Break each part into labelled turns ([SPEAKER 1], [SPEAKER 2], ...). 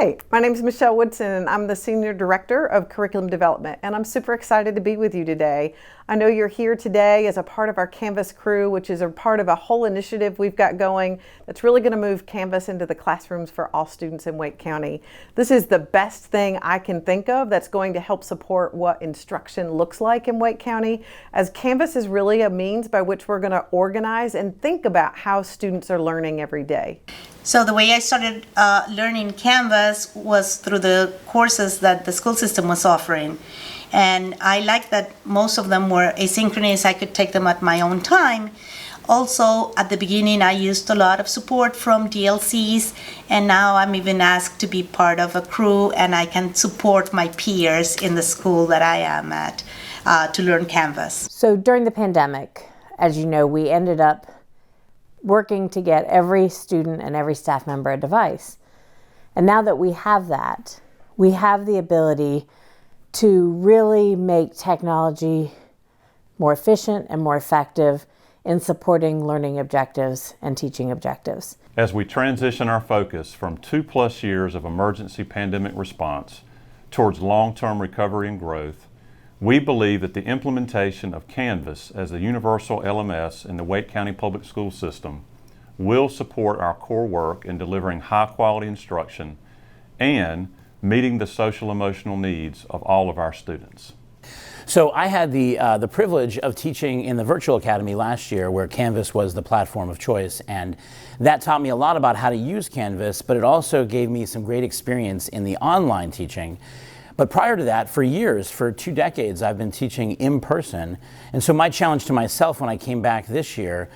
[SPEAKER 1] Hi, my name is Michelle Woodson and I'm the Senior Director of Curriculum Development, and I'm super excited to be with you today. I know you're here today as a part of our Canvas crew, which is a part of a whole initiative we've got going that's really going to move Canvas into the classrooms for all students in Wake County. This is the best thing I can think of that's going to help support what instruction looks like in Wake County, as Canvas is really a means by which we're going to organize and think about how students are learning every day.
[SPEAKER 2] So the way I started learning Canvas was through the courses that the school system was offering. And I liked that most of them were asynchronous. I could take them at my own time. Also, at the beginning, I used a lot of support from DLCs, and now I'm even asked to be part of a crew, and I can support my peers in the school that I am at to learn Canvas.
[SPEAKER 3] So during the pandemic, as you know, we ended up working to get every student and every staff member a device. And now that we have that, we have the ability to really make technology more efficient and more effective in supporting learning objectives and teaching objectives.
[SPEAKER 4] As we transition our focus from 2+ years of emergency pandemic response towards long-term recovery and growth, we believe that the implementation of Canvas as the universal LMS in the Wake County Public School System will support our core work in delivering high-quality instruction and meeting the social-emotional needs of all of our students.
[SPEAKER 5] So I had the privilege of teaching in the virtual academy last year, where Canvas was the platform of choice, and that taught me a lot about how to use Canvas, but it also gave me some great experience in the online teaching. But prior to that, for years, for 2 decades, I've been teaching in person. And so my challenge to myself when I came back this year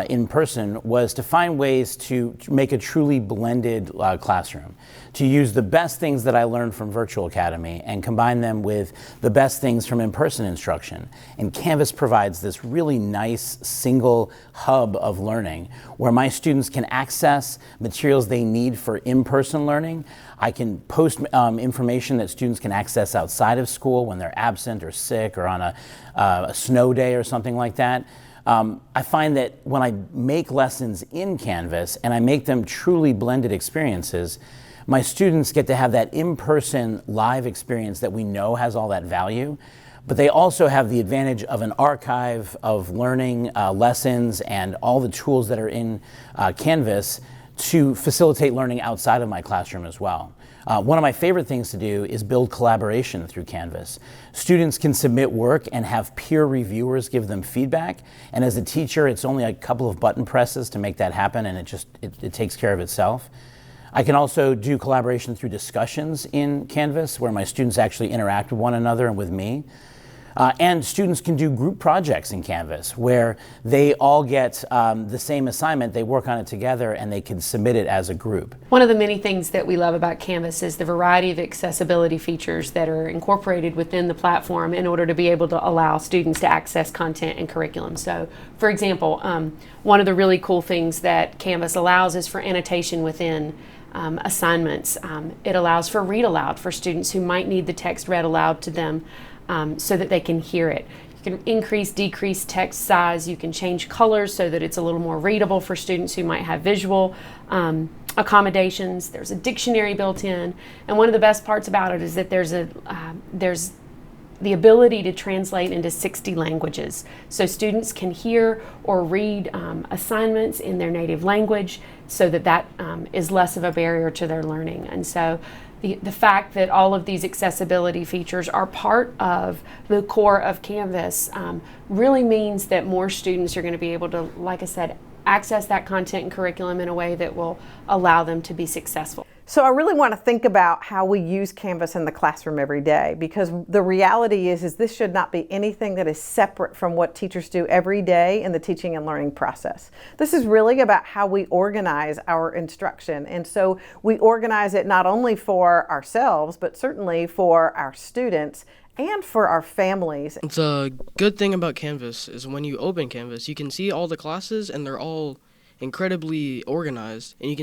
[SPEAKER 5] in person was to find ways to make a truly blended classroom, to use the best things that I learned from Virtual Academy and combine them with the best things from in-person instruction. And Canvas provides this really nice single hub of learning where my students can access materials they need for in-person learning. I can post information that students can access outside of school when they're absent or sick or on a snow day or something like that. I find that when I make lessons in Canvas and I make them truly blended experiences, my students get to have that in-person live experience that we know has all that value, but they also have the advantage of an archive of learning lessons and all the tools that are in Canvas to facilitate learning outside of my classroom as well. One of my favorite things to do is build collaboration through Canvas. Students can submit work and have peer reviewers give them feedback, and as a teacher, it's only a couple of button presses to make that happen, and it takes care of itself. I can also do collaboration through discussions in Canvas where my students actually interact with one another and with me. And students can do group projects in Canvas where they all get the same assignment, they work on it together, and they can submit it as a group.
[SPEAKER 6] One of the many things that we love about Canvas is the variety of accessibility features that are incorporated within the platform in order to be able to allow students to access content and curriculum. So, for example, one of the really cool things that Canvas allows is for annotation within assignments. It allows for read aloud for students who might need the text read aloud to them so that they can hear it. You can increase, decrease text size. You can change colors so that it's a little more readable for students who might have visual accommodations. There's a dictionary built in, and one of the best parts about it is that there's the ability to translate into 60 languages. So students can hear or read assignments in their native language so that is less of a barrier to their learning. And so the fact that all of these accessibility features are part of the core of Canvas really means that more students are going to be able to, like I said, access that content and curriculum in a way that will allow them to be successful.
[SPEAKER 1] So I really want to think about how we use Canvas in the classroom every day, because the reality is this should not be anything that is separate from what teachers do every day in the teaching and learning process. This is really about how we organize our instruction. And so we organize it not only for ourselves, but certainly for our students and for our families.
[SPEAKER 7] The good thing about Canvas is when you open Canvas, you can see all the classes and they're all incredibly organized, and you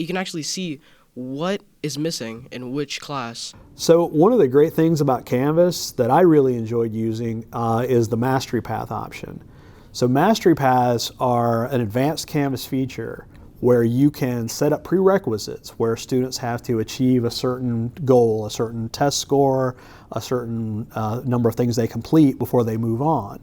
[SPEAKER 7] can actually see what is missing in which class.
[SPEAKER 8] So one of the great things about Canvas that I really enjoyed using is the Mastery Path option. So Mastery Paths are an advanced Canvas feature where you can set up prerequisites where students have to achieve a certain goal, a certain test score, a certain number of things they complete before they move on.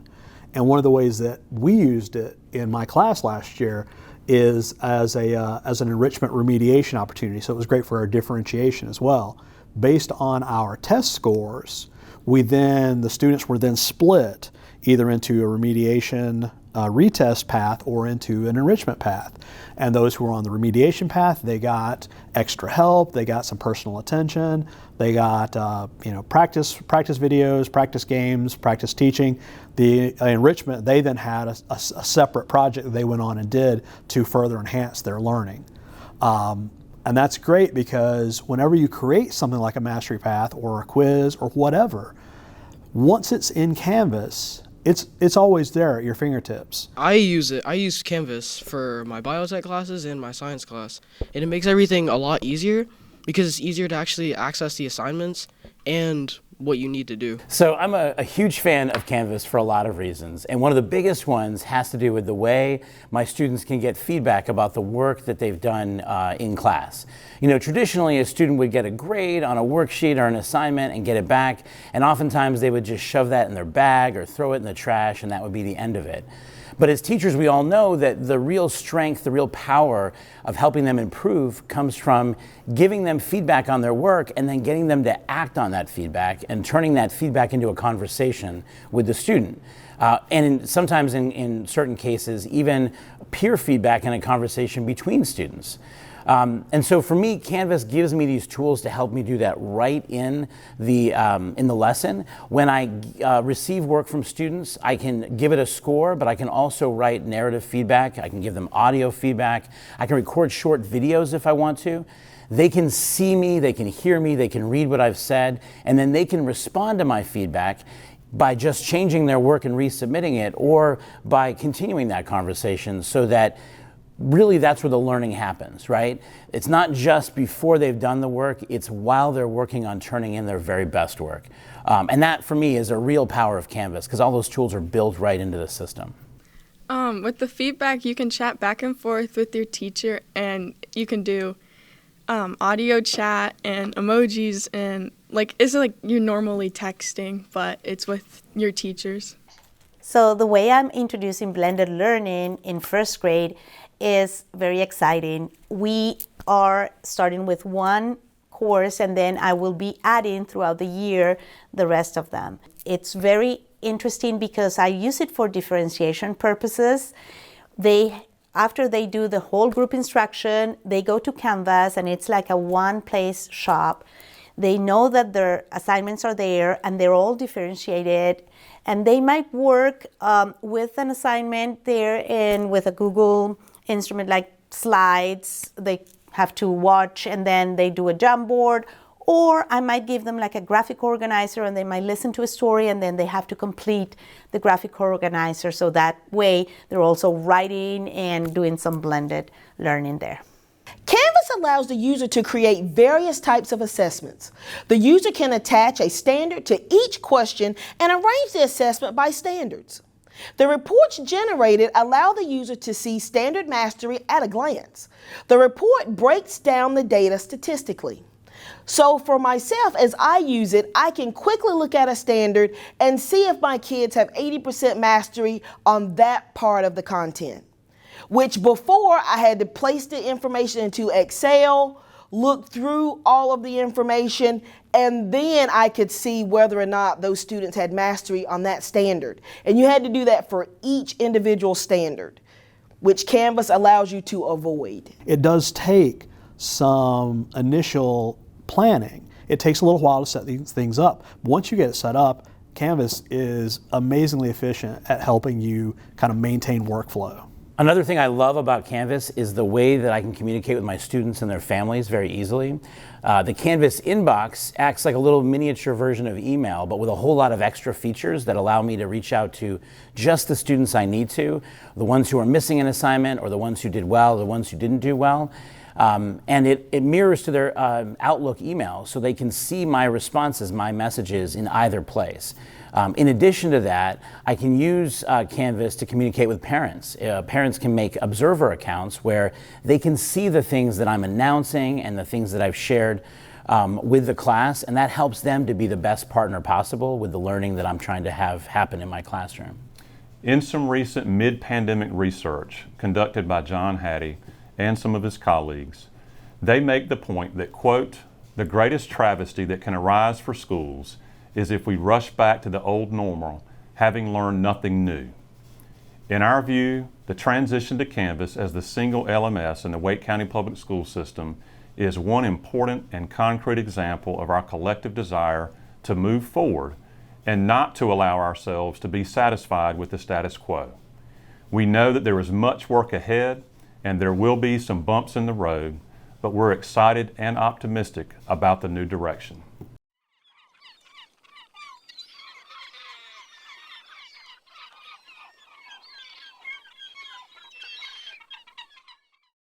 [SPEAKER 8] And one of the ways that we used it in my class last year is as an enrichment remediation opportunity. So it was great for our differentiation as well. Based on our test scores, the students were then split either into a remediation retest path or into an enrichment path. And those who were on the remediation path, they got extra help, they got some personal attention, they got practice videos, practice games, practice teaching. The enrichment, they then had a separate project that they went on and did to further enhance their learning. And that's great because whenever you create something like a mastery path or a quiz or whatever, once it's in Canvas, it's always there at your fingertips.
[SPEAKER 7] I use Canvas for my biotech classes and my science class, and it makes everything a lot easier because it's easier to actually access the assignments and what you need to do.
[SPEAKER 5] So I'm a huge fan of Canvas for a lot of reasons, and one of the biggest ones has to do with the way my students can get feedback about the work that they've done in class. You know, traditionally a student would get a grade on a worksheet or an assignment and get it back, and oftentimes they would just shove that in their bag or throw it in the trash, and that would be the end of it. But as teachers, we all know that the real strength, the real power of helping them improve comes from giving them feedback on their work and then getting them to act on that feedback and turning that feedback into a conversation with the student. Sometimes in certain cases, even peer feedback and a conversation between students. And so for me, Canvas gives me these tools to help me do that right in the lesson. When I receive work from students, I can give it a score, but I can also write narrative feedback. I can give them audio feedback. I can record short videos if I want to. They can see me, they can hear me, they can read what I've said, and then they can respond to my feedback by just changing their work and resubmitting it, or by continuing that conversation so that really that's where the learning happens, right? It's not just before they've done the work, it's while they're working on turning in their very best work. And that for me is a real power of Canvas because all those tools are built right into the system.
[SPEAKER 9] With the feedback, you can chat back and forth with your teacher, and you can do audio chat and emojis, and it's like you're normally texting, but it's with your teachers.
[SPEAKER 2] So the way I'm introducing blended learning in first grade is very exciting. We are starting with one course, and then I will be adding throughout the year the rest of them. It's very interesting because I use it for differentiation purposes. After they do the whole group instruction, they go to Canvas, and it's like a one-place shop. They know that their assignments are there, and they're all differentiated. And they might work with an assignment there and with a Google instrument like slides they have to watch, and then they do a Jamboard. Or I might give them like a graphic organizer, and they might listen to a story, and then they have to complete the graphic organizer. So that way they're also writing and doing some blended learning there.
[SPEAKER 10] Canvas allows the user to create various types of assessments. The user can attach a standard to each question and arrange the assessment by standards. The reports generated allow the user to see standard mastery at a glance. The report breaks down the data statistically. So for myself, as I use it, I can quickly look at a standard and see if my kids have 80% mastery on that part of the content, which before I had to place the information into Excel, look through all of the information, and then I could see whether or not those students had mastery on that standard. And you had to do that for each individual standard, which Canvas allows you to avoid.
[SPEAKER 8] It does take some initial planning. It takes a little while to set these things up. Once you get it set up, Canvas is amazingly efficient at helping you kind of maintain workflow.
[SPEAKER 5] Another thing I love about Canvas is the way that I can communicate with my students and their families very easily. The Canvas inbox acts like a little miniature version of email, but with a whole lot of extra features that allow me to reach out to just the students I need to, the ones who are missing an assignment, or the ones who did well, the ones who didn't do well. And it mirrors to their Outlook email, so they can see my responses, my messages in either place. In addition to that, I can use Canvas to communicate with parents. Parents can make observer accounts where they can see the things that I'm announcing and the things that I've shared with the class, and that helps them to be the best partner possible with the learning that I'm trying to have happen in my classroom.
[SPEAKER 4] In some recent mid-pandemic research conducted by John Hattie and some of his colleagues, they make the point that, quote, "The greatest travesty that can arise for schools is if we rush back to the old normal, having learned nothing new." In our view, the transition to Canvas as the single LMS in the Wake County Public School System is one important and concrete example of our collective desire to move forward and not to allow ourselves to be satisfied with the status quo. We know that there is much work ahead and there will be some bumps in the road, but we're excited and optimistic about the new direction.